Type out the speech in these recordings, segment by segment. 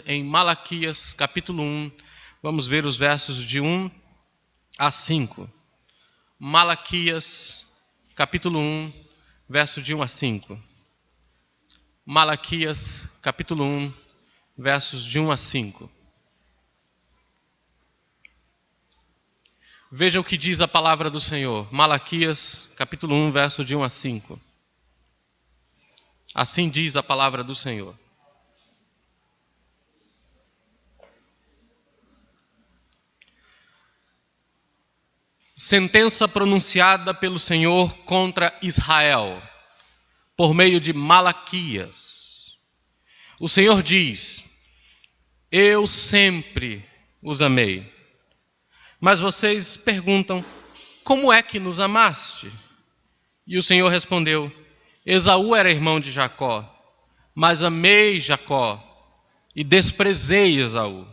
Em Malaquias, capítulo 1, vamos ver os versos de 1 a 5. Malaquias, capítulo 1, verso de 1 a 5. Malaquias, capítulo 1, versos de 1 a 5. Veja o que diz a palavra do Senhor. Malaquias, capítulo 1, verso de 1 a 5. Assim diz a palavra do Senhor. Sentença pronunciada pelo Senhor contra Israel, por meio de Malaquias. O Senhor diz: eu sempre os amei. Mas vocês perguntam: como é que nos amaste? E o Senhor respondeu: Esaú era irmão de Jacó, mas amei Jacó e desprezei Esaú.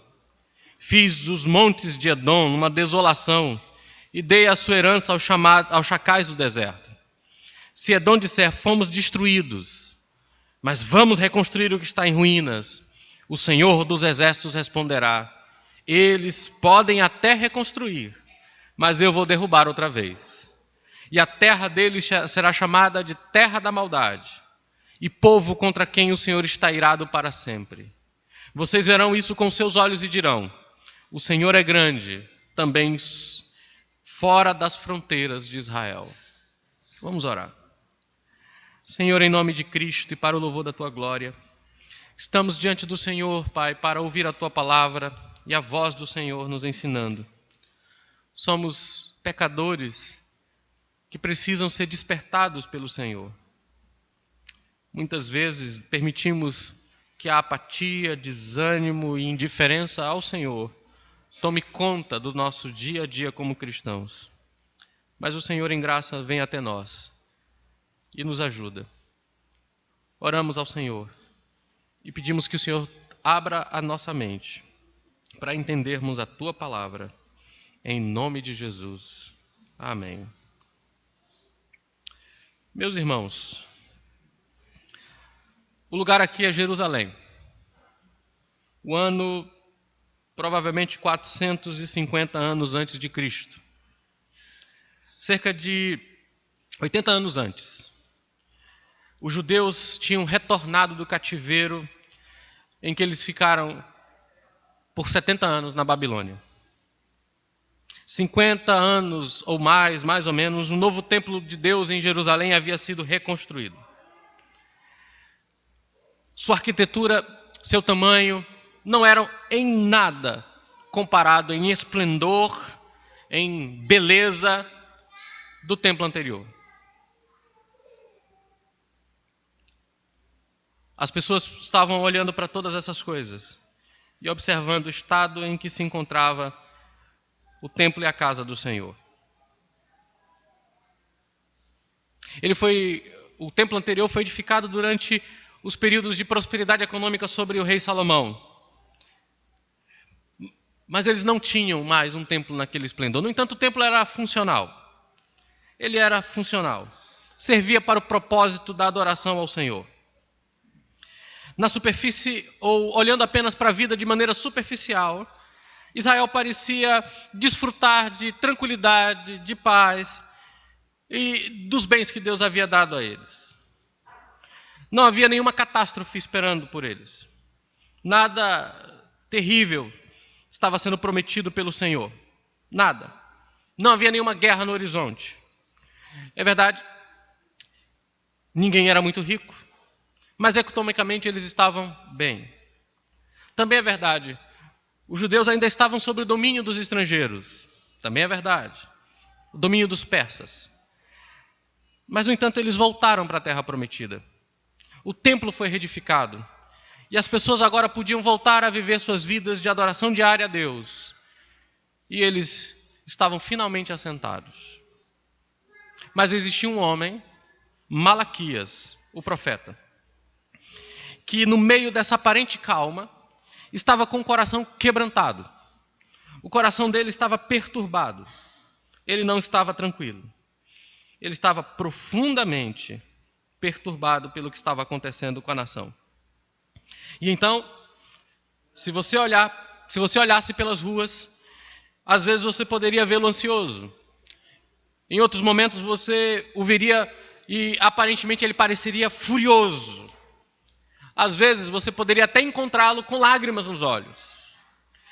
Fiz os montes de Edom uma desolação e dei a sua herança aos chacais do deserto. Se Edom disser: fomos destruídos, mas vamos reconstruir o que está em ruínas, o Senhor dos exércitos responderá: eles podem até reconstruir, mas eu vou derrubar outra vez. E a terra deles será chamada de terra da maldade, e povo contra quem o Senhor está irado para sempre. Vocês verão isso com seus olhos e dirão: o Senhor é grande, também fora das fronteiras de Israel. Vamos orar. Senhor, em nome de Cristo e para o louvor da Tua glória, estamos diante do Senhor, Pai, para ouvir a Tua palavra e a voz do Senhor nos ensinando. Somos pecadores que precisam ser despertados pelo Senhor. Muitas vezes permitimos que a apatia, desânimo e indiferença ao Senhor tome conta do nosso dia a dia como cristãos. Mas o Senhor em graça vem até nós e nos ajuda. Oramos ao Senhor e pedimos que o Senhor abra a nossa mente para entendermos a Tua palavra. Em nome de Jesus. Amém. Meus irmãos, o lugar aqui é Jerusalém. O ano provavelmente 450 anos antes de Cristo. Cerca de 80 anos antes, os judeus tinham retornado do cativeiro em que eles ficaram por 70 anos na Babilônia. 50 anos ou mais ou menos, o novo templo de Deus em Jerusalém havia sido reconstruído. Sua arquitetura, seu tamanho, não eram em nada comparado em esplendor, em beleza do templo anterior. As pessoas estavam olhando para todas essas coisas e observando o estado em que se encontrava o templo e a casa do Senhor. O templo anterior foi edificado durante os períodos de prosperidade econômica sobre o rei Salomão. Mas eles não tinham mais um templo naquele esplendor. No entanto, o templo era funcional. Ele era funcional. Servia para o propósito da adoração ao Senhor. Na superfície, ou olhando apenas para a vida de maneira superficial, Israel parecia desfrutar de tranquilidade, de paz e dos bens que Deus havia dado a eles. Não havia nenhuma catástrofe esperando por eles. Nada terrível estava sendo prometido pelo Senhor. Nada. Não havia nenhuma guerra no horizonte. É verdade, ninguém era muito rico, mas economicamente eles estavam bem. Também é verdade, os judeus ainda estavam sob o domínio dos estrangeiros. Também é verdade, o domínio dos persas. Mas, no entanto, eles voltaram para a terra prometida. O templo foi reedificado. E as pessoas agora podiam voltar a viver suas vidas de adoração diária a Deus. E eles estavam finalmente assentados. Mas existia um homem, Malaquias, o profeta, que no meio dessa aparente calma, estava com o coração quebrantado. O coração dele estava perturbado. Ele não estava tranquilo. Ele estava profundamente perturbado pelo que estava acontecendo com a nação. E então, Se você olhasse pelas ruas, às vezes você poderia vê-lo ansioso. Em outros momentos você o veria e aparentemente ele pareceria furioso. Às vezes você poderia até encontrá-lo com lágrimas nos olhos.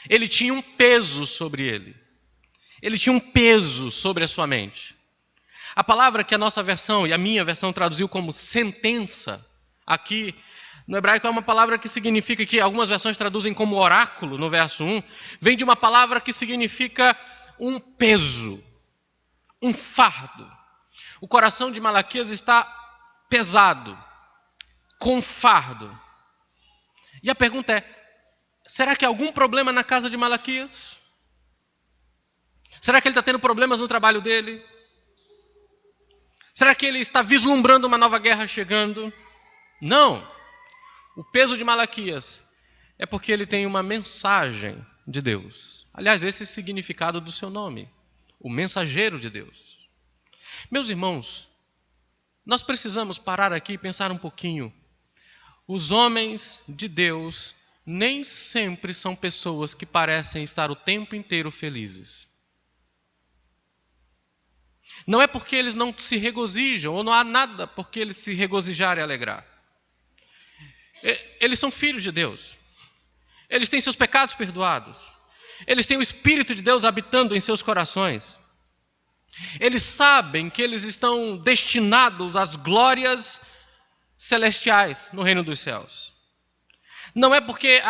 Ele tinha um peso sobre ele. Ele tinha um peso sobre a sua mente. A palavra que a nossa versão e a minha versão traduziu como sentença, aqui no hebraico é uma palavra que significa, que algumas versões traduzem como oráculo, no verso 1, vem de uma palavra que significa um peso, um fardo. O coração de Malaquias está pesado, com fardo. E a pergunta é, será que há algum problema na casa de Malaquias? Será que ele está tendo problemas no trabalho dele? Será que ele está vislumbrando uma nova guerra chegando? Não. O peso de Malaquias é porque ele tem uma mensagem de Deus. Aliás, esse é o significado do seu nome, o mensageiro de Deus. Meus irmãos, nós precisamos parar aqui e pensar um pouquinho. Os homens de Deus nem sempre são pessoas que parecem estar o tempo inteiro felizes. Não é porque eles não se regozijam, ou não há nada porque eles se regozijarem e alegrar. Eles são filhos de Deus. Eles têm seus pecados perdoados. Eles têm o Espírito de Deus habitando em seus corações. Eles sabem que eles estão destinados às glórias celestiais no reino dos céus. Não é porque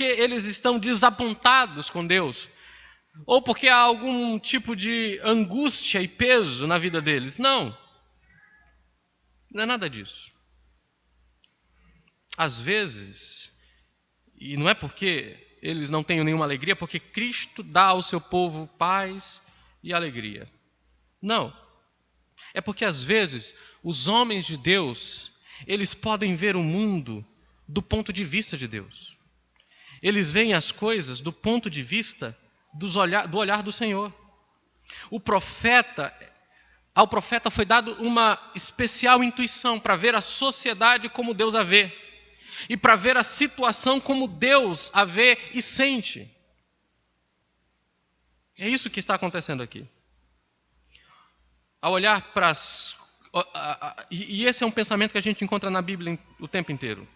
eles estão desapontados com Deus, ou porque há algum tipo de angústia e peso na vida deles. Não. Não é nada disso. Às vezes, e não é porque eles não tenham nenhuma alegria, porque Cristo dá ao seu povo paz e alegria. Não. É porque às vezes os homens de Deus, eles podem ver o mundo do ponto de vista de Deus. Eles veem as coisas do ponto de vista do olhar do Senhor. Ao profeta foi dado uma especial intuição para ver a sociedade como Deus a vê. E para ver a situação como Deus a vê e sente. É isso que está acontecendo aqui. Ao olhar para as... E esse é um pensamento que a gente encontra na Bíblia o tempo inteiro.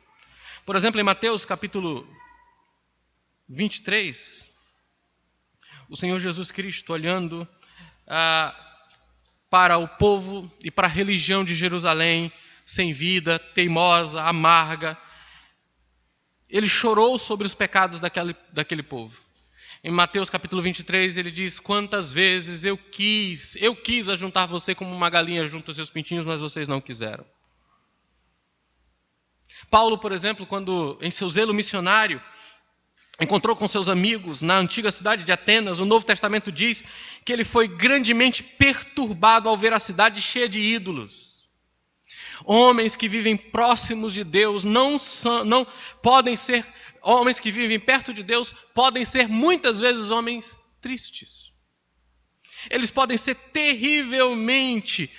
Por exemplo, em Mateus capítulo 23, o Senhor Jesus Cristo olhando para o povo e para a religião de Jerusalém, sem vida, teimosa, amarga, ele chorou sobre os pecados daquele povo. Em Mateus capítulo 23, ele diz: quantas vezes eu quis ajuntar você como uma galinha junto aos seus pintinhos, mas vocês não quiseram. Paulo, por exemplo, quando em seu zelo missionário, encontrou com seus amigos na antiga cidade de Atenas, o Novo Testamento diz que ele foi grandemente perturbado ao ver a cidade cheia de ídolos. Homens que vivem próximos de Deus não podem ser, homens que vivem perto de Deus podem ser muitas vezes homens tristes. Eles podem ser terrivelmente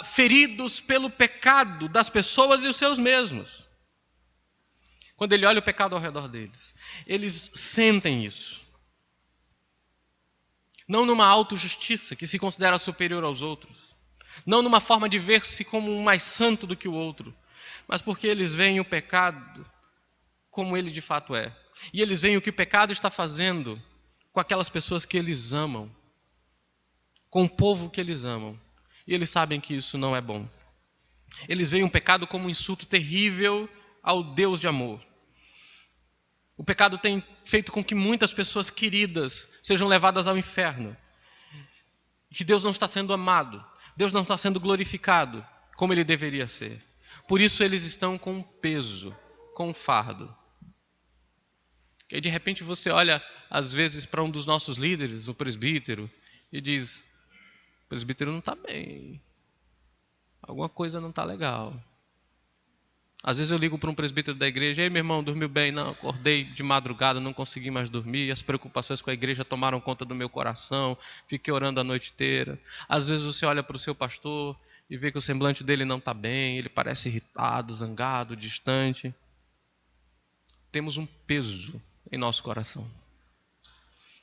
feridos pelo pecado das pessoas e os seus mesmos. Quando ele olha o pecado ao redor deles, eles sentem isso. Não numa autojustiça que se considera superior aos outros. Não numa forma de ver-se como um mais santo do que o outro, mas porque eles veem o pecado como ele de fato é. E eles veem o que o pecado está fazendo com aquelas pessoas que eles amam, com o povo que eles amam. E eles sabem que isso não é bom. Eles veem o pecado como um insulto terrível ao Deus de amor. O pecado tem feito com que muitas pessoas queridas sejam levadas ao inferno. Que Deus não está sendo amado. Deus não está sendo glorificado como ele deveria ser. Por isso eles estão com um peso, com um fardo. E de repente você olha, às vezes, para um dos nossos líderes, o presbítero, e diz: o presbítero não está bem. Alguma coisa não está legal. Às vezes eu ligo para um presbítero da igreja: ei, meu irmão, dormiu bem? Não, acordei de madrugada, não consegui mais dormir, as preocupações com a igreja tomaram conta do meu coração, fiquei orando a noite inteira. Às vezes você olha para o seu pastor e vê que o semblante dele não está bem, ele parece irritado, zangado, distante. temos um peso em nosso coração.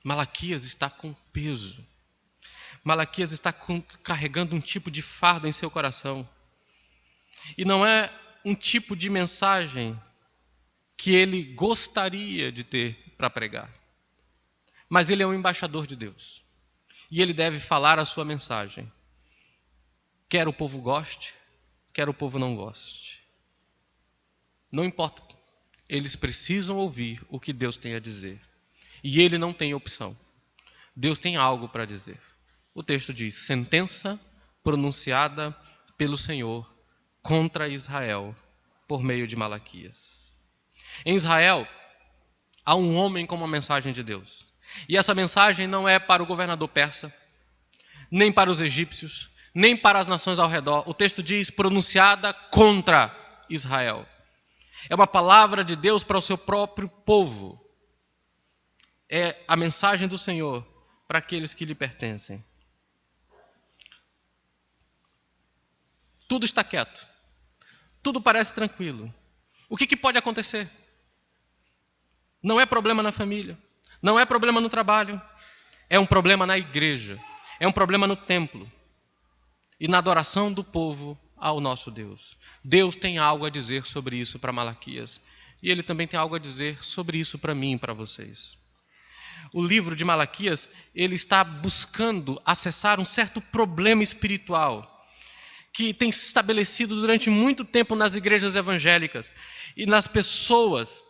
Malaquias está com peso. Malaquias está carregando um tipo de fardo em seu coração. E não é um tipo de mensagem que ele gostaria de ter para pregar. Mas ele é um embaixador de Deus. E ele deve falar a sua mensagem. Quer o povo goste, quer o povo não goste. Não importa. Eles precisam ouvir o que Deus tem a dizer. E ele não tem opção. Deus tem algo para dizer. O texto diz: sentença pronunciada pelo Senhor contra Israel por meio de Malaquias. Em Israel, há um homem com uma mensagem de Deus. E essa mensagem não é para o governador persa, nem para os egípcios, nem para as nações ao redor. O texto diz: pronunciada contra Israel. É uma palavra de Deus para o seu próprio povo. É a mensagem do Senhor para aqueles que lhe pertencem. Tudo está quieto. Tudo parece tranquilo. O que pode acontecer? Não é problema na família. Não é problema no trabalho. É um problema na igreja. É um problema no templo. E na adoração do povo ao nosso Deus. Deus tem algo a dizer sobre isso para Malaquias. E ele também tem algo a dizer sobre isso para mim e para vocês. O livro de Malaquias, ele está buscando acessar um certo problema espiritual que tem se estabelecido durante muito tempo nas igrejas evangélicas e nas pessoas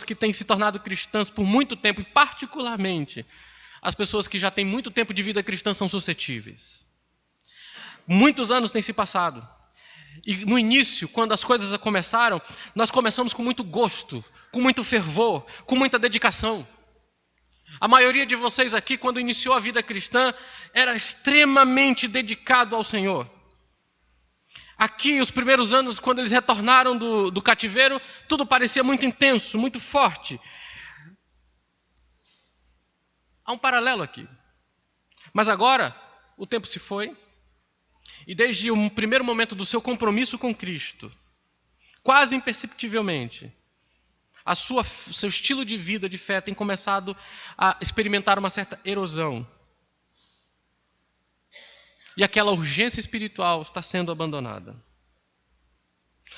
que têm se tornado cristãs por muito tempo, e particularmente as pessoas que já têm muito tempo de vida cristã são suscetíveis. Muitos anos têm se passado. E no início, quando as coisas começaram, nós começamos com muito gosto, com muito fervor, com muita dedicação. A maioria de vocês aqui, quando iniciou a vida cristã, era extremamente dedicado ao Senhor. Aqui, os primeiros anos, quando eles retornaram do cativeiro, tudo parecia muito intenso, muito forte. Há um paralelo aqui. Mas agora, o tempo se foi. E desde o primeiro momento do seu compromisso com Cristo, quase imperceptivelmente, seu estilo de vida, de fé, tem começado a experimentar uma certa erosão. E aquela urgência espiritual está sendo abandonada.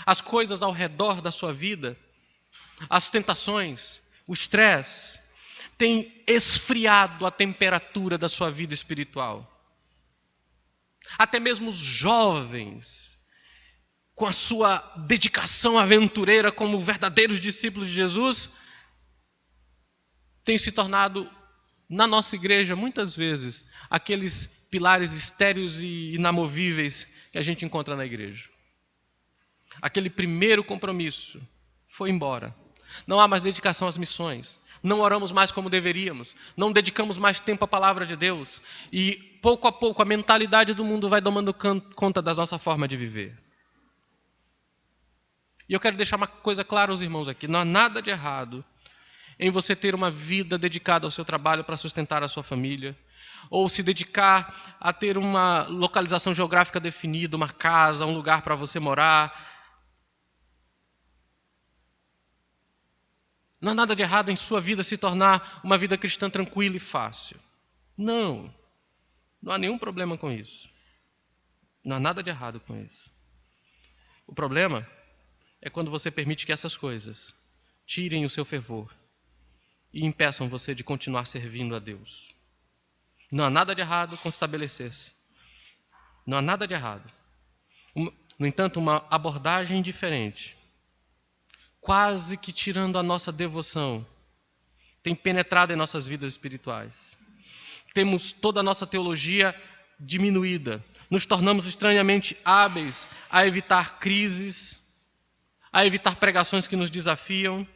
As coisas ao redor da sua vida, as tentações, o estresse, têm esfriado a temperatura da sua vida espiritual. Até mesmo os jovens, com a sua dedicação aventureira como verdadeiros discípulos de Jesus, têm se tornado, na nossa igreja, muitas vezes, aqueles pilares estéreos e inamovíveis que a gente encontra na igreja. Aquele primeiro compromisso foi embora. Não há mais dedicação às missões. Não oramos mais como deveríamos. Não dedicamos mais tempo à palavra de Deus. E, pouco a pouco, a mentalidade do mundo vai tomando conta da nossa forma de viver. E eu quero deixar uma coisa clara aos irmãos aqui. Não há nada de errado em você ter uma vida dedicada ao seu trabalho para sustentar a sua família. Ou se dedicar a ter uma localização geográfica definida, uma casa, um lugar para você morar. Não há nada de errado em sua vida se tornar uma vida cristã tranquila e fácil. Não. Não há nenhum problema com isso. Não há nada de errado com isso. O problema é quando você permite que essas coisas tirem o seu fervor e impeçam você de continuar servindo a Deus. Não há nada de errado com estabelecer-se. Não há nada de errado. No entanto, uma abordagem diferente, quase que tirando a nossa devoção, tem penetrado em nossas vidas espirituais. Temos toda a nossa teologia diminuída. Nos tornamos estranhamente hábeis a evitar crises, a evitar pregações que nos desafiam,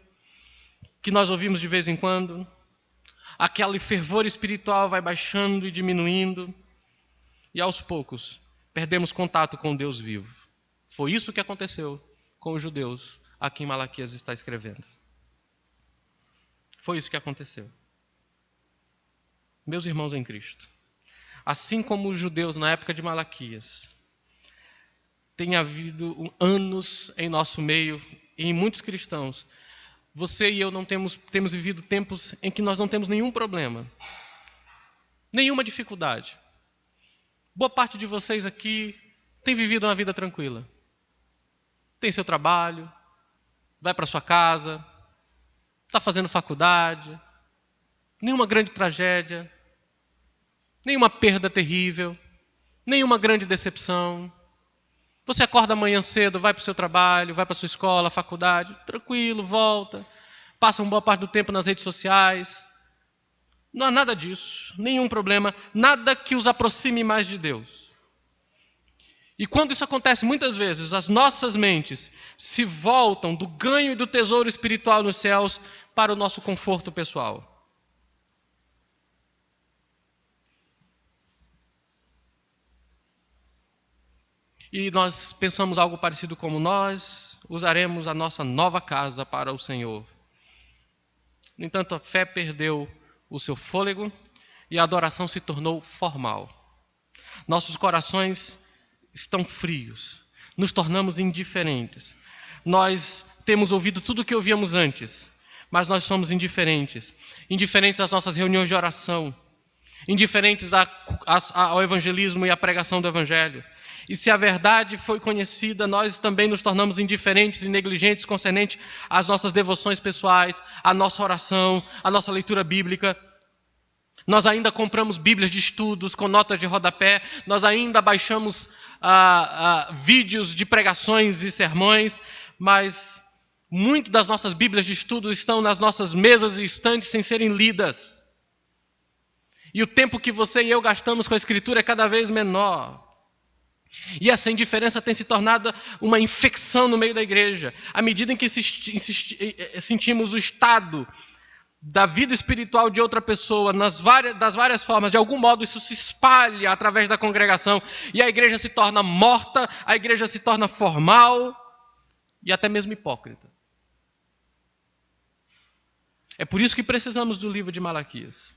que nós ouvimos de vez em quando. Aquele fervor espiritual vai baixando e diminuindo, e aos poucos perdemos contato com o Deus vivo. Foi isso que aconteceu com os judeus a quem Malaquias está escrevendo. Foi isso que aconteceu. Meus irmãos em Cristo, assim como os judeus na época de Malaquias, tem havido anos em nosso meio e em muitos cristãos, você e eu não temos vivido tempos em que nós não temos nenhum problema, nenhuma dificuldade. Boa parte de vocês aqui tem vivido uma vida tranquila. Tem seu trabalho, vai para sua casa, está fazendo faculdade, nenhuma grande tragédia, nenhuma perda terrível, nenhuma grande decepção. Você acorda amanhã cedo, vai para o seu trabalho, vai para a sua escola, faculdade, tranquilo, volta, passa uma boa parte do tempo nas redes sociais. Não há nada disso, nenhum problema, nada que os aproxime mais de Deus. E quando isso acontece, muitas vezes, as nossas mentes se voltam do ganho e do tesouro espiritual nos céus para o nosso conforto pessoal. E nós pensamos algo parecido como: nós usaremos a nossa nova casa para o Senhor. No entanto, a fé perdeu o seu fôlego e a adoração se tornou formal. Nossos corações estão frios, nos tornamos indiferentes. Nós temos ouvido tudo o que ouvíamos antes, mas nós somos indiferentes. Indiferentes às nossas reuniões de oração, indiferentes ao evangelismo e à pregação do evangelho. E se a verdade foi conhecida, nós também nos tornamos indiferentes e negligentes concernente às nossas devoções pessoais, à nossa oração, à nossa leitura bíblica. Nós ainda compramos bíblias de estudos com notas de rodapé, nós ainda baixamos vídeos de pregações e sermões, mas muitas das nossas bíblias de estudos estão nas nossas mesas e estantes sem serem lidas. E o tempo que você e eu gastamos com a Escritura é cada vez menor. E essa indiferença tem se tornado uma infecção no meio da igreja. À medida em que sentimos o estado da vida espiritual de outra pessoa, das várias formas, de algum modo isso se espalha através da congregação, e a igreja se torna morta, a igreja se torna formal e até mesmo hipócrita. É por isso que precisamos do livro de Malaquias.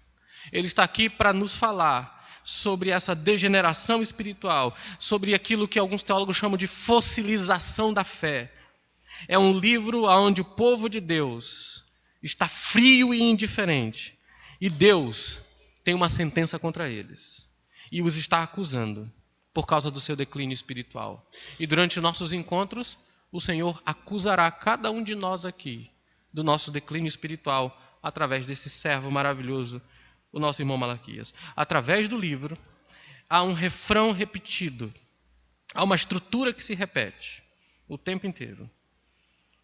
Ele está aqui para nos falar sobre essa degeneração espiritual, sobre aquilo que alguns teólogos chamam de fossilização da fé. É um livro onde o povo de Deus está frio e indiferente, e Deus tem uma sentença contra eles, e os está acusando por causa do seu declínio espiritual. E durante nossos encontros, o Senhor acusará cada um de nós aqui do nosso declínio espiritual através desse servo maravilhoso, o nosso irmão Malaquias. Através do livro, há um refrão repetido, há uma estrutura que se repete o tempo inteiro.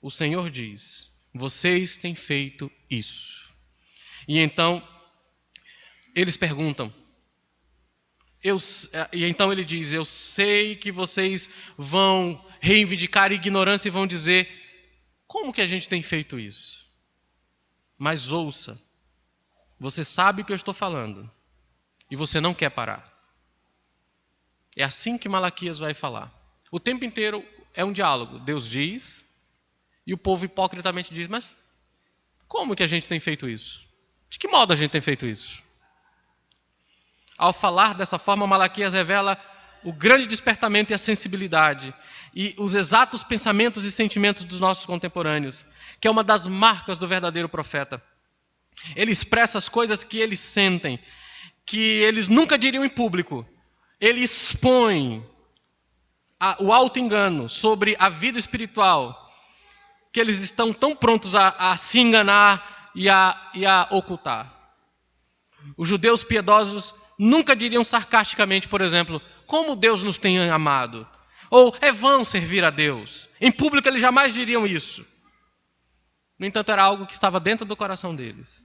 O Senhor diz: vocês têm feito isso. E então, eles perguntam, e então ele diz: eu sei que vocês vão reivindicar a ignorância e vão dizer: como que a gente tem feito isso? Mas ouça, você sabe o que eu estou falando e você não quer parar. É assim que Malaquias vai falar. O tempo inteiro é um diálogo. Deus diz e o povo hipocritamente diz: mas como que a gente tem feito isso? De que modo a gente tem feito isso? Ao falar dessa forma, Malaquias revela o grande despertamento e a sensibilidade e os exatos pensamentos e sentimentos dos nossos contemporâneos, que é uma das marcas do verdadeiro profeta. Ele expressa as coisas que eles sentem, que eles nunca diriam em público. Ele expõe o auto-engano sobre a vida espiritual, que eles estão tão prontos a se enganar e a ocultar. Os judeus piedosos nunca diriam sarcasticamente, por exemplo: como Deus nos tem amado, ou é vão servir a Deus. Em público eles jamais diriam isso. No entanto, era algo que estava dentro do coração deles.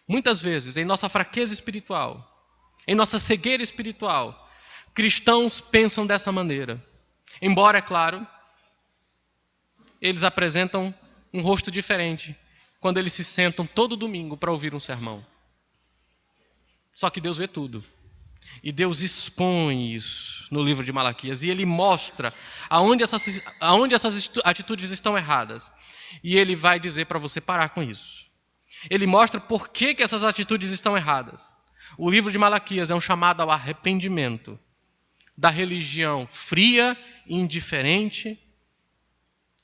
Muitas vezes, em nossa fraqueza espiritual, em nossa cegueira espiritual, cristãos pensam dessa maneira. Embora, é claro, eles apresentam um rosto diferente quando eles se sentam todo domingo para ouvir um sermão. Só que Deus vê tudo. E Deus expõe isso no livro de Malaquias. E Ele mostra aonde essas atitudes estão erradas. E Ele vai dizer para você parar com isso. Ele mostra por que essas atitudes estão erradas. O livro de Malaquias é um chamado ao arrependimento da religião fria, indiferente,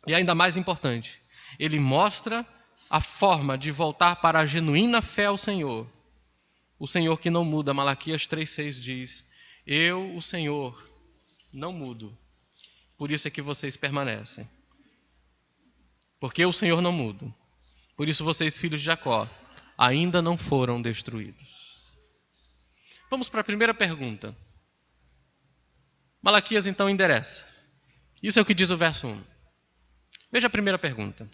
E ainda mais importante, ele mostra a forma de voltar para a genuína fé ao Senhor. O Senhor que não muda. Malaquias 3,6 diz: eu, o Senhor, não mudo. Por isso é que vocês permanecem. Porque eu, o Senhor, não mudo. Por isso vocês, filhos de Jacó, ainda não foram destruídos. Vamos para a primeira pergunta. Malaquias então endereça. Isso é o que diz o verso 1. Veja a primeira pergunta.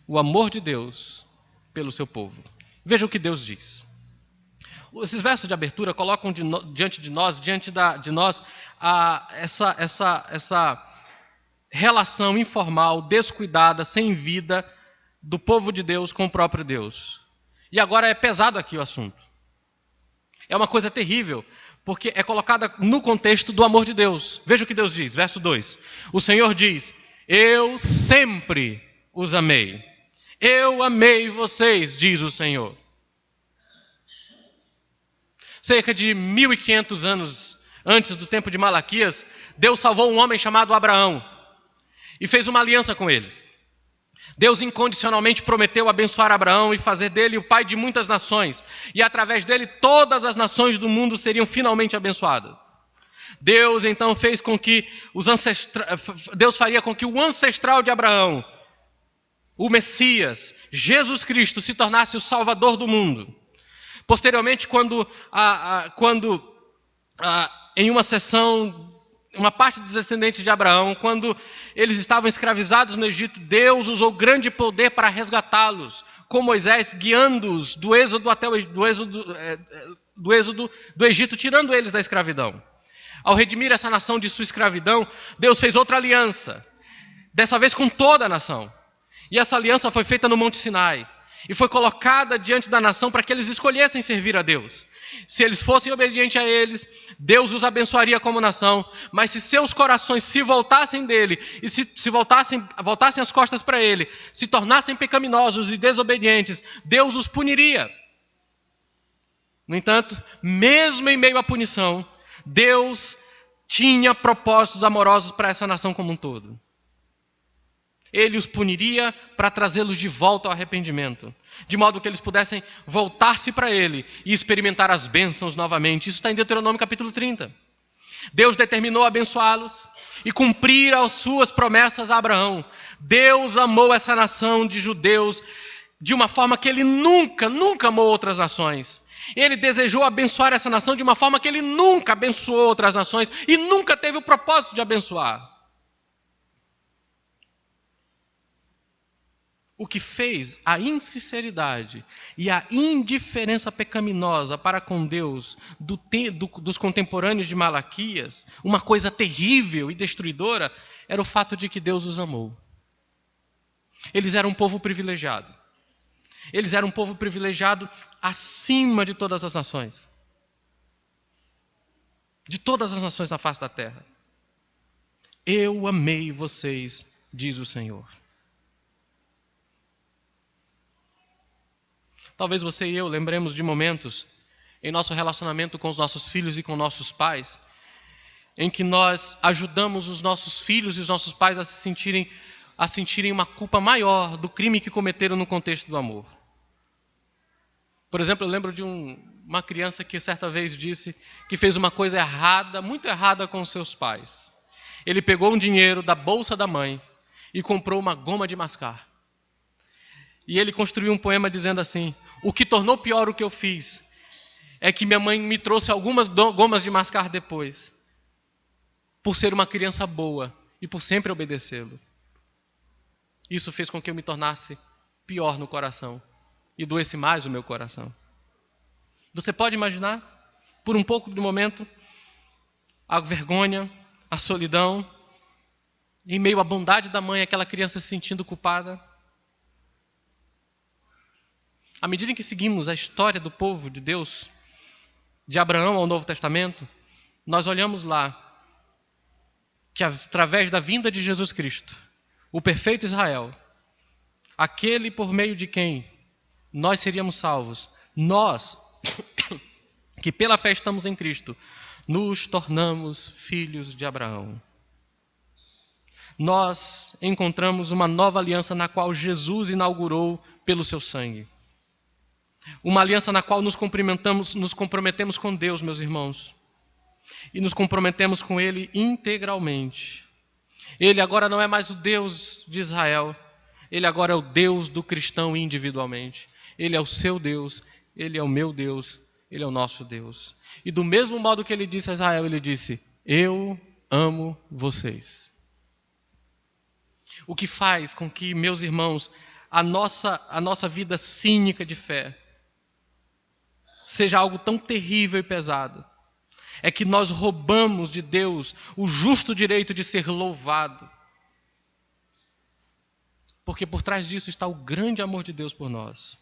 O amor de Deus pelo seu povo. Veja o que Deus diz. Esses versos de abertura colocam diante de nós essa relação informal, descuidada, sem vida do povo de Deus com o próprio Deus. E agora é pesado aqui o assunto. É uma coisa terrível, porque é colocada no contexto do amor de Deus. Veja o que Deus diz, verso 2. O Senhor diz: eu sempre os amei. Eu amei vocês, diz o Senhor. Cerca de 1500 anos antes do tempo de Malaquias, Deus salvou um homem chamado Abraão e fez uma aliança com ele. Deus incondicionalmente prometeu abençoar Abraão e fazer dele o pai de muitas nações. E através dele todas as nações do mundo seriam finalmente abençoadas. Deus então fez com que Deus faria com que o ancestral de Abraão, o Messias, Jesus Cristo, se tornasse o Salvador do mundo. Posteriormente, quando em uma sessão, uma parte dos descendentes de Abraão, quando eles estavam escravizados no Egito, Deus usou grande poder para resgatá-los, com Moisés guiando-os do êxodo do Egito, tirando eles da escravidão. Ao redimir essa nação de sua escravidão, Deus fez outra aliança, dessa vez com toda a nação. E essa aliança foi feita no Monte Sinai. E foi colocada diante da nação para que eles escolhessem servir a Deus. Se eles fossem obedientes a eles, Deus os abençoaria como nação. Mas se seus corações se voltassem dele, e se voltassem as costas para ele, se tornassem pecaminosos e desobedientes, Deus os puniria. No entanto, mesmo em meio à punição, Deus tinha propósitos amorosos para essa nação como um todo. Ele os puniria para trazê-los de volta ao arrependimento, de modo que eles pudessem voltar-se para ele e experimentar as bênçãos novamente. Isso está em Deuteronômio capítulo 30. Deus determinou abençoá-los e cumprir as suas promessas a Abraão. Deus amou essa nação de judeus de uma forma que ele nunca amou outras nações. Ele desejou abençoar essa nação de uma forma que ele nunca abençoou outras nações e nunca teve o propósito de abençoar. O que fez a insinceridade e a indiferença pecaminosa para com Deus dos contemporâneos de Malaquias, uma coisa terrível e destruidora, era o fato de que Deus os amou. Eles eram um povo privilegiado. Eles eram um povo privilegiado acima de todas as nações. De todas as nações na face da terra. Eu amei vocês, diz o Senhor. Talvez você e eu lembremos de momentos em nosso relacionamento com os nossos filhos e com nossos pais, em que nós ajudamos os nossos filhos e os nossos pais a sentirem uma culpa maior do crime que cometeram no contexto do amor. Por exemplo, eu lembro de uma criança que certa vez disse que fez uma coisa errada, muito errada com os seus pais. Ele pegou um dinheiro da bolsa da mãe e comprou uma goma de mascar. E ele construiu um poema dizendo assim: o que tornou pior o que eu fiz é que minha mãe me trouxe algumas gomas de mascar depois, por ser uma criança boa e por sempre obedecê-lo. Isso fez com que eu me tornasse pior no coração e doesse mais o meu coração. Você pode imaginar, por um pouco de momento, a vergonha, a solidão, em meio à bondade da mãe, aquela criança se sentindo culpada? À medida em que seguimos a história do povo de Deus, de Abraão ao Novo Testamento, nós olhamos lá que através da vinda de Jesus Cristo, o perfeito Israel, aquele por meio de quem nós seríamos salvos, nós, que pela fé estamos em Cristo, nos tornamos filhos de Abraão. nós encontramos uma nova aliança na qual Jesus inaugurou pelo seu sangue. Uma aliança na qual nos comprometemos com Deus, meus irmãos. E nos comprometemos com Ele integralmente. Ele agora não é mais o Deus de Israel. Ele agora é o Deus do cristão individualmente. Ele é o seu Deus, Ele é o meu Deus, Ele é o nosso Deus. E do mesmo modo que Ele disse a Israel, Ele disse: eu amo vocês. O que faz com que, meus irmãos, a nossa vida cínica de fé seja algo tão terrível e pesado, é que nós roubamos de Deus o justo direito de ser louvado. Porque por trás disso está o grande amor de Deus por nós.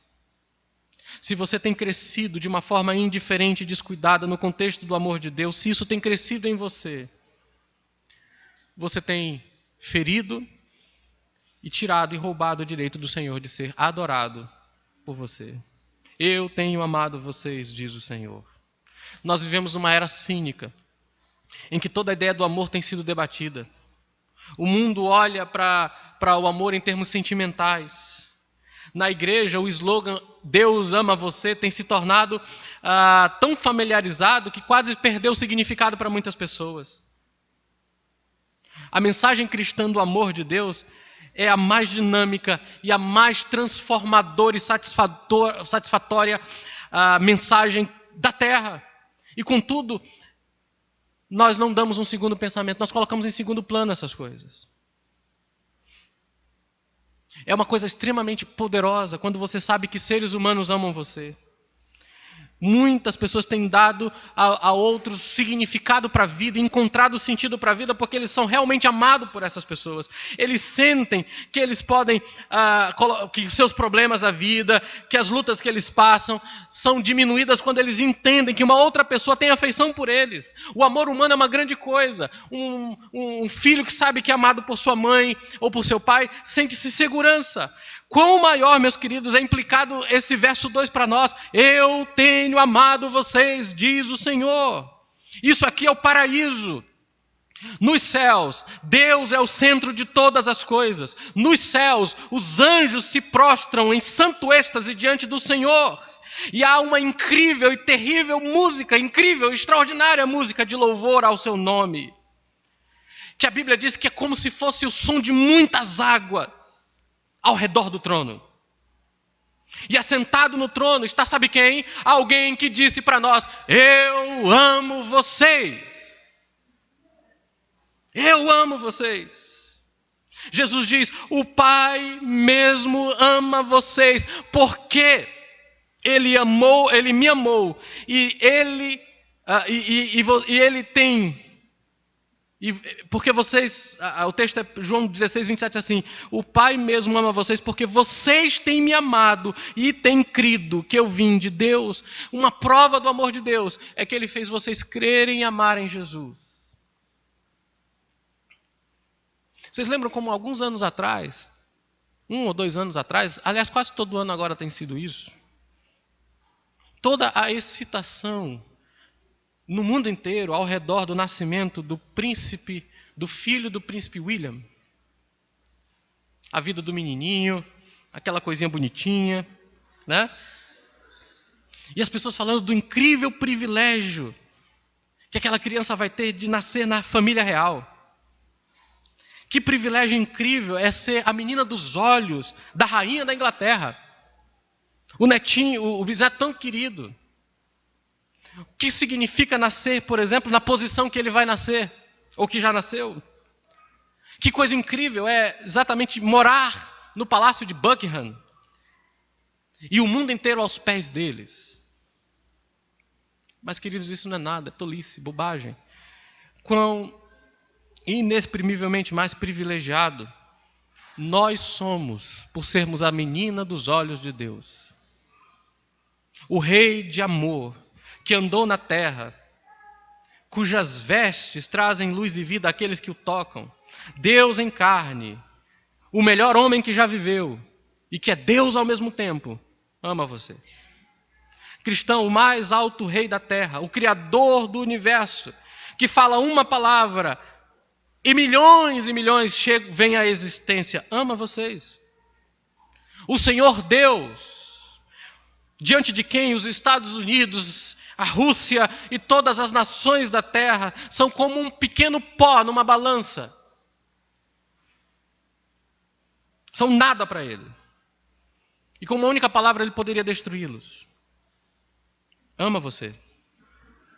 Se você tem crescido de uma forma indiferente e descuidada no contexto do amor de Deus, se isso tem crescido em você, você tem ferido e tirado e roubado o direito do Senhor de ser adorado por você. Eu tenho amado vocês, diz o Senhor. Nós vivemos numa era cínica, em que toda a ideia do amor tem sido debatida. O mundo olha para o amor em termos sentimentais. Na igreja, o slogan Deus ama você tem se tornado tão familiarizado que quase perdeu o significado para muitas pessoas. A mensagem cristã do amor de Deus é a mais dinâmica e a mais transformadora e satisfatória mensagem da terra. E contudo, nós não damos um segundo pensamento, nós colocamos em segundo plano essas coisas. É uma coisa extremamente poderosa quando você sabe que seres humanos amam você. Muitas pessoas têm dado a outros significado para a vida, encontrado sentido para a vida, porque eles são realmente amados por essas pessoas. Eles sentem que eles podem, que os seus problemas da vida, que as lutas que eles passam, são diminuídas quando eles entendem que uma outra pessoa tem afeição por eles. O amor humano é uma grande coisa. Um filho que sabe que é amado por sua mãe ou por seu pai, sente-se segurança. Quão maior, meus queridos, é implicado esse verso 2 para nós. Eu tenho amado vocês, diz o Senhor. Isso aqui é o paraíso. Nos céus, Deus é o centro de todas as coisas. Nos céus, os anjos se prostram em santo êxtase diante do Senhor. E há uma incrível e terrível música, incrível, extraordinária música de louvor ao seu nome. Que a Bíblia diz que é como se fosse o som de muitas águas ao redor do trono. E assentado no trono está, sabe quem? Alguém que disse para nós: eu amo vocês. Eu amo vocês. Jesus diz: o Pai mesmo ama vocês, porque Ele me amou, e Ele tem... porque vocês, o texto é João 16, 27, assim: o Pai mesmo ama vocês porque vocês têm me amado e têm crido que eu vim de Deus. Uma prova do amor de Deus é que Ele fez vocês crerem e amarem Jesus. Vocês lembram como alguns anos atrás, 1 ou 2 anos atrás, aliás, quase todo ano agora tem sido isso, toda a excitação no mundo inteiro, ao redor do nascimento do filho do príncipe William. A vida do menininho, aquela coisinha bonitinha, né? E as pessoas falando do incrível privilégio que aquela criança vai ter de nascer na família real. Que privilégio incrível é ser a menina dos olhos da rainha da Inglaterra. O netinho, o bisneto tão querido. O que significa nascer, por exemplo, na posição que ele vai nascer, ou que já nasceu? Que coisa incrível é exatamente morar no palácio de Buckingham e o mundo inteiro aos pés deles. Mas, queridos, isso não é nada, é tolice, bobagem. Quão inexprimivelmente mais privilegiado nós somos por sermos a menina dos olhos de Deus. O Rei de amor que andou na terra, cujas vestes trazem luz e vida àqueles que o tocam. Deus em carne, o melhor homem que já viveu e que é Deus ao mesmo tempo, ama você. Cristão, o mais alto rei da terra, o criador do universo, que fala uma palavra e milhões vêm à existência, ama vocês. O Senhor Deus, diante de quem os Estados Unidos, a Rússia e todas as nações da terra são como um pequeno pó numa balança. São nada para Ele. E com uma única palavra Ele poderia destruí-los. Ama você,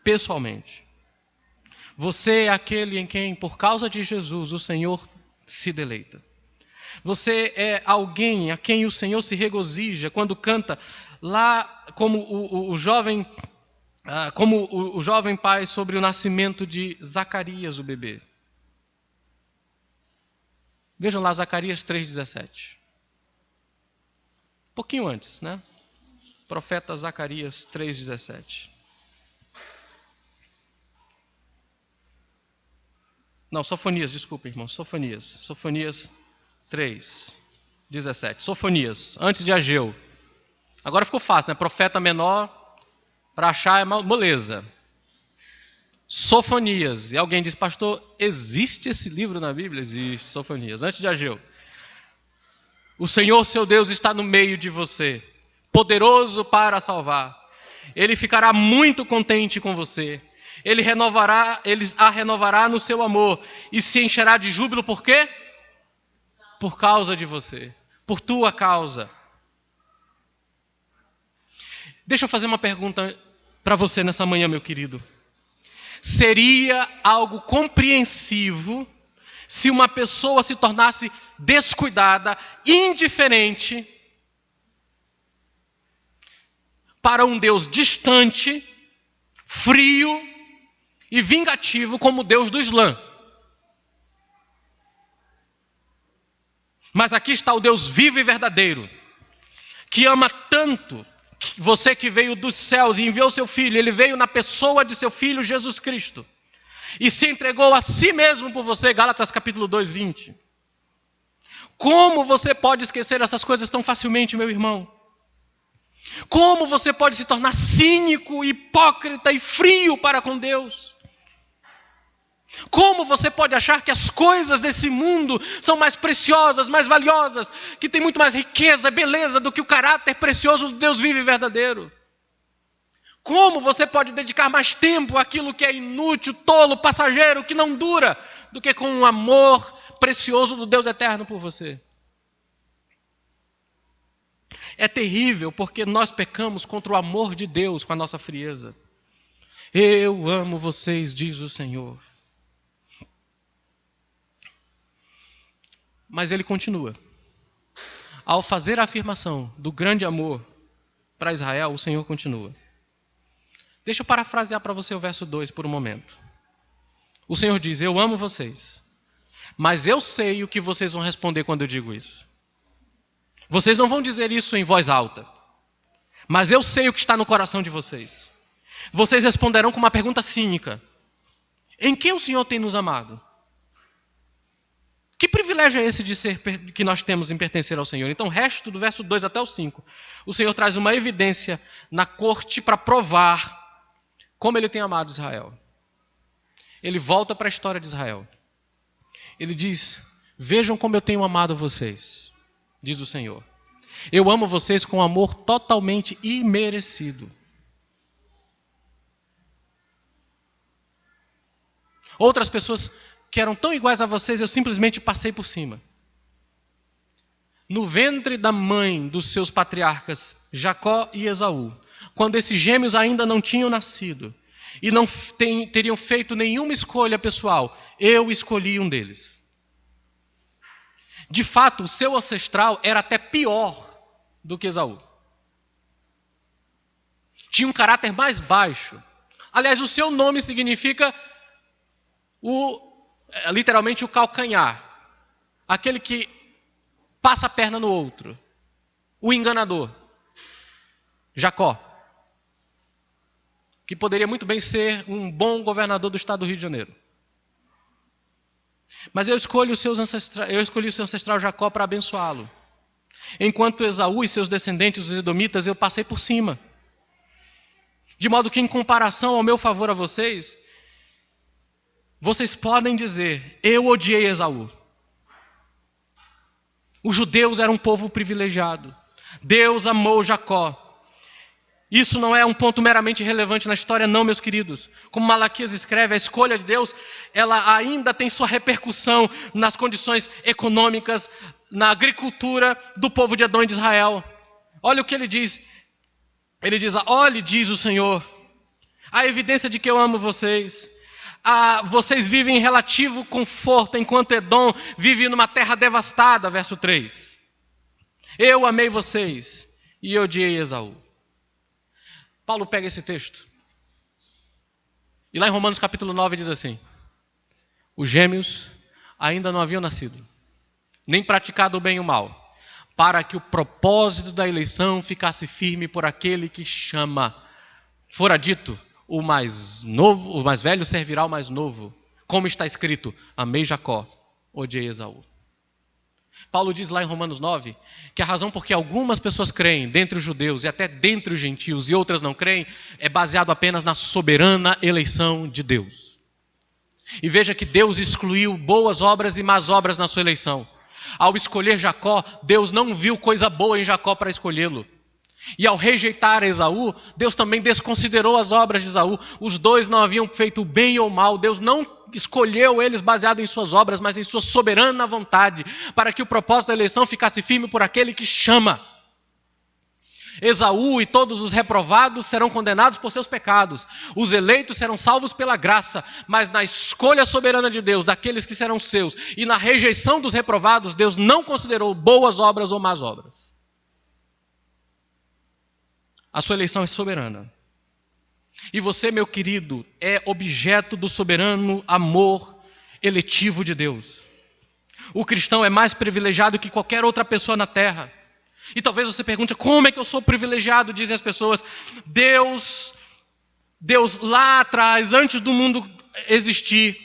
pessoalmente. Você é aquele em quem, por causa de Jesus, o Senhor se deleita. Você é alguém a quem o Senhor se regozija quando canta lá como o jovem pai sobre o nascimento de Zacarias, o bebê. Vejam lá Zacarias 3,17. Um pouquinho antes, né? Profeta Zacarias 3,17. Não, Sofonias, desculpa, irmão. Sofonias 3,17. Sofonias, antes de Ageu. Agora ficou fácil, né? Profeta menor, para achar é moleza. Sofonias. E alguém diz, pastor, existe esse livro na Bíblia? Existe, Sofonias, antes de Ageu. O Senhor, seu Deus, está no meio de você, poderoso para salvar. Ele ficará muito contente com você. Ele a renovará no seu amor e se encherá de júbilo, por quê? Por causa de você, por tua causa. Deixa eu fazer uma pergunta para você nessa manhã, meu querido. Seria algo compreensivo se uma pessoa se tornasse descuidada, indiferente, para um Deus distante, frio e vingativo como o Deus do Islã? Mas aqui está o Deus vivo e verdadeiro, que ama tanto você, que veio dos céus e enviou seu Filho. Ele veio na pessoa de seu Filho Jesus Cristo e se entregou a si mesmo por você. Gálatas capítulo 2, 20. Como você pode esquecer essas coisas tão facilmente, meu irmão? Como você pode se tornar cínico, hipócrita e frio para com Deus? Como você pode achar que as coisas desse mundo são mais preciosas, mais valiosas, que tem muito mais riqueza, beleza do que o caráter precioso do Deus vivo e verdadeiro? Como você pode dedicar mais tempo àquilo que é inútil, tolo, passageiro, que não dura, do que com o amor precioso do Deus eterno por você? É terrível porque nós pecamos contra o amor de Deus com a nossa frieza. Eu amo vocês, diz o Senhor. Mas ele continua. Ao fazer a afirmação do grande amor para Israel, o Senhor continua. Deixa eu parafrasear para você o verso 2 por um momento. O Senhor diz, eu amo vocês, mas eu sei o que vocês vão responder quando eu digo isso. Vocês não vão dizer isso em voz alta, mas eu sei o que está no coração de vocês. Vocês responderão com uma pergunta cínica. Em que o Senhor tem nos amado? Que privilégio é esse que nós temos em pertencer ao Senhor? Então, o resto do verso 2 até o 5, o Senhor traz uma evidência na corte para provar como Ele tem amado Israel. Ele volta para a história de Israel. Ele diz, vejam como eu tenho amado vocês, diz o Senhor. Eu amo vocês com amor totalmente imerecido. Outras pessoas que eram tão iguais a vocês, eu simplesmente passei por cima. No ventre da mãe dos seus patriarcas, Jacó e Esaú, quando esses gêmeos ainda não tinham nascido e não teriam feito nenhuma escolha pessoal, eu escolhi um deles. De fato, o seu ancestral era até pior do que Esaú. Tinha um caráter mais baixo. Aliás, o seu nome significa literalmente o calcanhar. Aquele que passa a perna no outro. O enganador. Jacó. Que poderia muito bem ser um bom governador do estado do Rio de Janeiro. Mas eu escolhi o seu ancestral Jacó para abençoá-lo. Enquanto Esaú e seus descendentes, os edomitas, eu passei por cima. De modo que, em comparação ao meu favor a vocês, Vocês podem dizer, eu odiei Esaú. Os judeus eram um povo privilegiado. Deus amou Jacó. Isso não é um ponto meramente relevante na história, não, meus queridos. Como Malaquias escreve, a escolha de Deus, ela ainda tem sua repercussão nas condições econômicas, na agricultura do povo de Edom e de Israel. Olha o que ele diz. Ele diz, olhe, diz o Senhor, a evidência de que eu amo vocês. Vocês vivem em relativo conforto, enquanto Edom vive numa terra devastada, verso 3. Eu amei vocês e odiei Esaú. Paulo pega esse texto e lá em Romanos capítulo 9 diz assim: os gêmeos ainda não haviam nascido, nem praticado o bem e o mal, para que o propósito da eleição ficasse firme por aquele que chama. Fora dito, o mais velho servirá ao mais novo. Como está escrito, amei Jacó, odiei Esaú. Paulo diz lá em Romanos 9 que a razão por que algumas pessoas creem dentre os judeus e até dentre os gentios e outras não creem é baseado apenas na soberana eleição de Deus. E veja que Deus excluiu boas obras e más obras na sua eleição. Ao escolher Jacó, Deus não viu coisa boa em Jacó para escolhê-lo. E ao rejeitar Esaú, Deus também desconsiderou as obras de Esaú. Os dois não haviam feito bem ou mal. Deus não escolheu eles baseado em suas obras, mas em sua soberana vontade, para que o propósito da eleição ficasse firme por aquele que chama. Esaú e todos os reprovados serão condenados por seus pecados. Os eleitos serão salvos pela graça, mas na escolha soberana de Deus, daqueles que serão seus, e na rejeição dos reprovados, Deus não considerou boas obras ou más obras. A sua eleição é soberana. E você, meu querido, é objeto do soberano amor eletivo de Deus. O cristão é mais privilegiado que qualquer outra pessoa na terra. E talvez você pergunte, como é que eu sou privilegiado? Dizem as pessoas. Deus lá atrás, antes do mundo existir,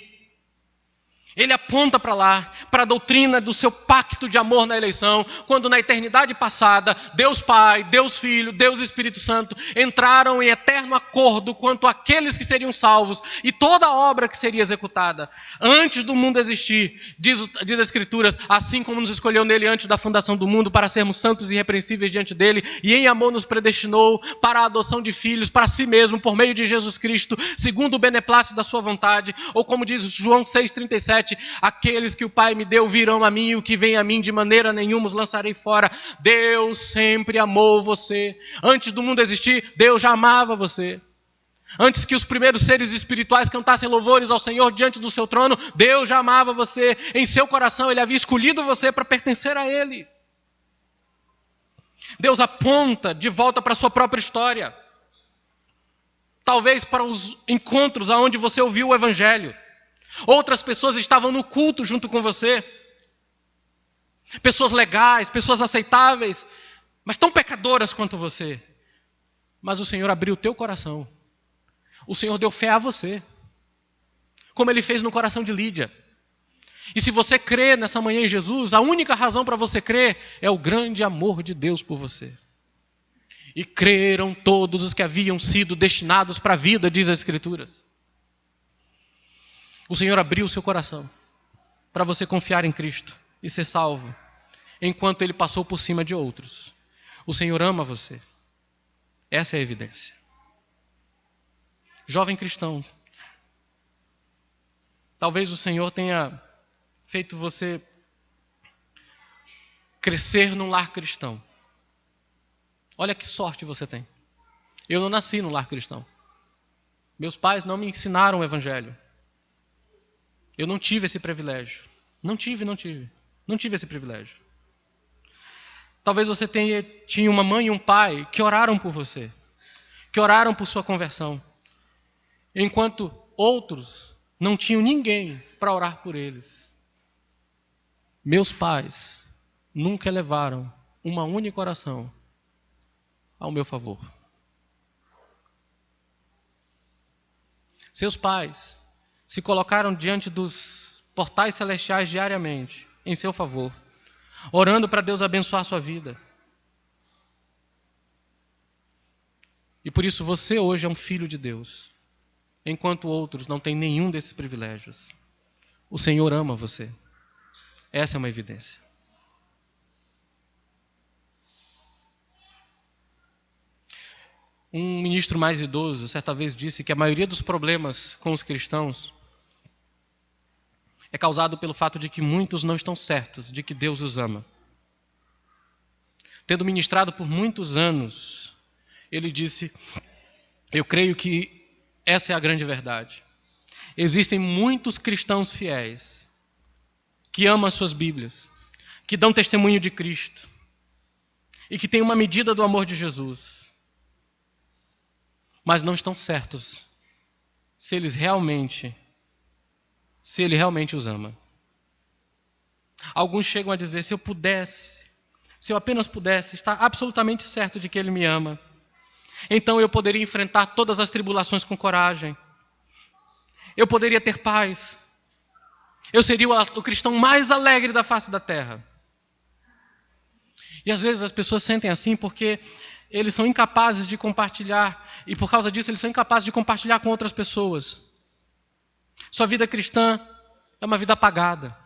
Ele aponta para lá, para a doutrina do seu pacto de amor na eleição, quando na eternidade passada, Deus Pai, Deus Filho, Deus Espírito Santo entraram em eterno acordo quanto àqueles que seriam salvos e toda a obra que seria executada. Antes do mundo existir, diz as Escrituras, assim como nos escolheu nele antes da fundação do mundo, para sermos santos e irrepreensíveis diante dele, e em amor nos predestinou para a adoção de filhos para si mesmo, por meio de Jesus Cristo, segundo o beneplácito da sua vontade, ou como diz João 6,37, aqueles que o Pai me deu virão a mim, e o que vem a mim de maneira nenhuma os lançarei fora. Deus sempre amou você. Antes do mundo existir, Deus já amava você. Antes que os primeiros seres espirituais cantassem louvores ao Senhor diante do seu trono, Deus já amava você. Em seu coração Ele havia escolhido você para pertencer a Ele. Deus aponta de volta para a sua própria história. Talvez para os encontros aonde você ouviu o Evangelho. Outras pessoas estavam no culto junto com você. Pessoas legais, pessoas aceitáveis, mas tão pecadoras quanto você. Mas o Senhor abriu o teu coração. O Senhor deu fé a você, como Ele fez no coração de Lídia. E se você crê nessa manhã em Jesus, a única razão para você crer é o grande amor de Deus por você. E creram todos os que haviam sido destinados para a vida, diz as Escrituras. O Senhor abriu o seu coração para você confiar em Cristo e ser salvo, enquanto Ele passou por cima de outros. O Senhor ama você. Essa é a evidência. Jovem cristão, talvez o Senhor tenha feito você crescer num lar cristão. Olha que sorte você tem. Eu não nasci num lar cristão. Meus pais não me ensinaram o Evangelho. Eu não tive esse privilégio. Não tive esse privilégio. Talvez você tinha uma mãe e um pai que oraram por você, que oraram por sua conversão, enquanto outros não tinham ninguém para orar por eles. Meus pais nunca elevaram uma única oração ao meu favor. Seus pais se colocaram diante dos portais celestiais diariamente, em seu favor, orando para Deus abençoar sua vida. E por isso você hoje é um filho de Deus. enquanto outros não têm nenhum desses privilégios. O Senhor ama você. Essa é uma evidência. Um ministro mais idoso, certa vez, disse que a maioria dos problemas com os cristãos é causado pelo fato de que muitos não estão certos de que Deus os ama. Tendo ministrado por muitos anos, ele disse: eu creio que essa é a grande verdade. Existem muitos cristãos fiéis que amam as suas Bíblias, que dão testemunho de Cristo e que têm uma medida do amor de Jesus, mas não estão certos se ele realmente os ama. Alguns chegam a dizer: se eu apenas pudesse estar absolutamente certo de que ele me ama, então eu poderia enfrentar todas as tribulações com coragem. Eu poderia ter paz. Eu seria o cristão mais alegre da face da terra. E às vezes as pessoas sentem assim porque eles são incapazes de compartilhar, e por causa disso eles são incapazes de compartilhar com outras pessoas. Sua vida cristã é uma vida apagada.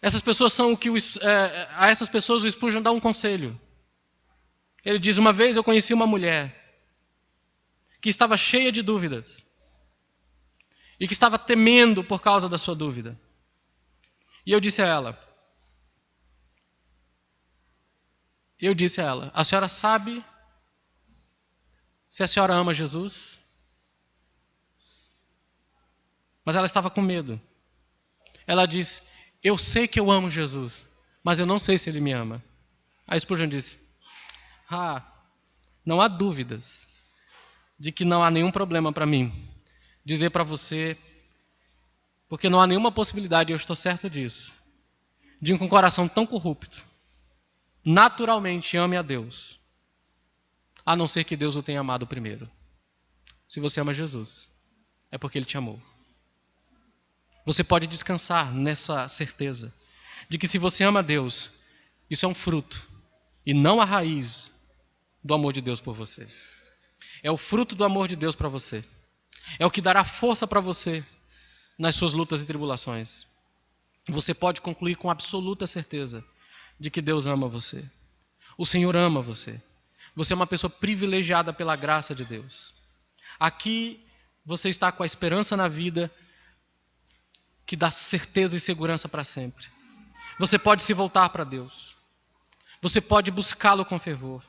Essas pessoas são o que a essas pessoas o Spurgeon dá um conselho. Ele diz: uma vez eu conheci uma mulher que estava cheia de dúvidas e que estava temendo por causa da sua dúvida. E eu disse a ela: a senhora sabe se a senhora ama Jesus? Mas ela estava com medo. Ela disse: eu sei que eu amo Jesus, mas eu não sei se ele me ama. Aí Spurgeon disse: não há dúvidas de que não há nenhum problema para mim dizer para você, porque não há nenhuma possibilidade, eu estou certo disso, de um coração tão corrupto naturalmente ame a Deus, a não ser que Deus o tenha amado primeiro. Se você ama Jesus, é porque Ele te amou. Você pode descansar nessa certeza de que se você ama a Deus, isso é um fruto e não a raiz do amor de Deus por você. É o fruto do amor de Deus para você. É o que dará força para você nas suas lutas e tribulações. Você pode concluir com absoluta certeza de que Deus ama você. O Senhor ama você. Você é uma pessoa privilegiada pela graça de Deus. Aqui você está com a esperança na vida que dá certeza e segurança para sempre. Você pode se voltar para Deus. Você pode buscá-lo com fervor.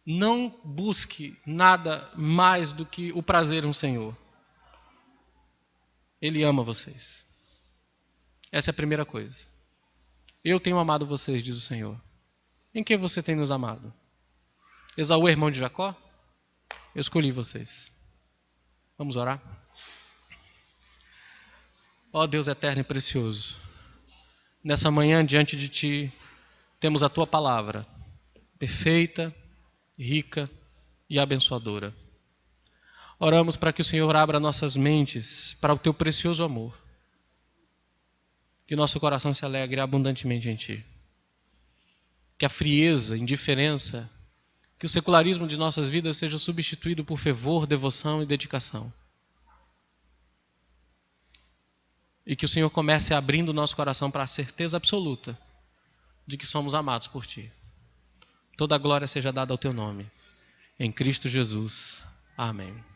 Não busque nada mais do que o prazer no Senhor. Ele ama vocês. Essa é a primeira coisa. Eu tenho amado vocês, diz o Senhor. Em que você tem nos amado? Esaú, irmão de Jacó? Eu escolhi vocês. Vamos orar? Ó Deus eterno e precioso, nessa manhã diante de Ti temos a Tua palavra, perfeita, rica e abençoadora. Oramos para que o Senhor abra nossas mentes para o Teu precioso amor. Que nosso coração se alegre abundantemente em Ti. Que a frieza, indiferença, que o secularismo de nossas vidas seja substituído por fervor, devoção e dedicação. E que o Senhor comece abrindo o nosso coração para a certeza absoluta de que somos amados por Ti. Toda a glória seja dada ao Teu nome. Em Cristo Jesus. Amém.